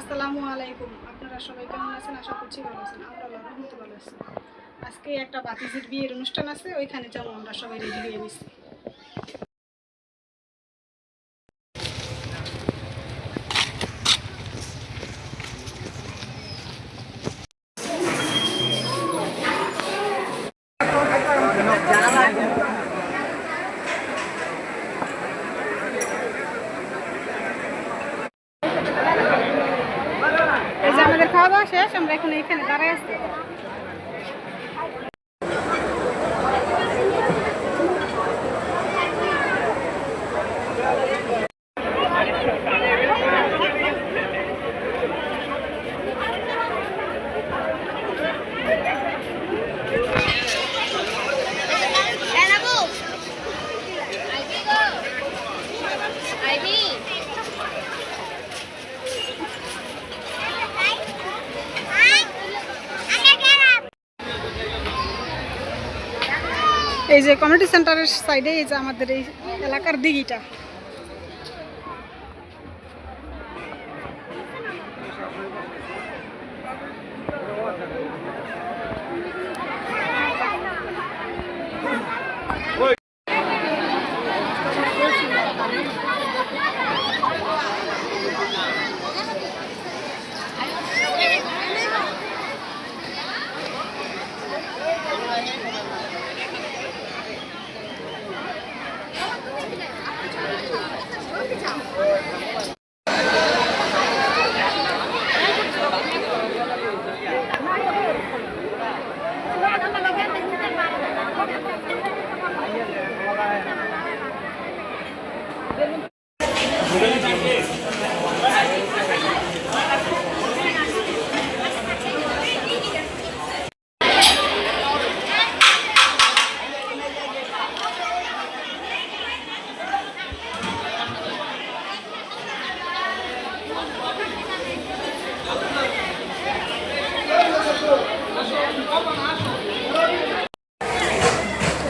আসসালামু আলাইকুম। আপনারা সবাই কেমন আছেন? আশা করছি ভালো আছেন। আমরা আল্লাহর রহমতে ভালো আছি। আজকে একটা ভাতিজির বিয়ের অনুষ্ঠান আছে, ওইখানে যাবো। আমরা সবাই রেডি হয়ে নিছি। এই যে আমাদের খাওয়া দাওয়া শেষ, আমরা এখন এখানে দাঁড়ায় আছি। এই যে কমিউনিটি সেন্টারের সাইডে এই যে আমাদের এই এলাকার দিঘিটা।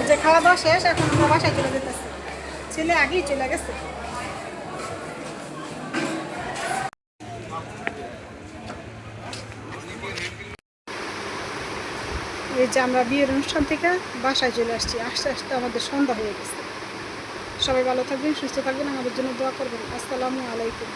যে খাওয়া দাওয়া শেষ, এখন আমরা বাসায় চলে যেতেছি। ছেলে আগেই চলে গেছে। এই যে আমরা বিয়ের অনুষ্ঠান থেকে বাসায় চলে আসছি। আস্তে আস্তে আমাদের সন্ধ্যা হয়ে গেছে। সবাই ভালো থাকবেন, সুস্থ থাকবেন, আমাদের জন্য দোয়া করবেন। আসসালামু আলাইকুম।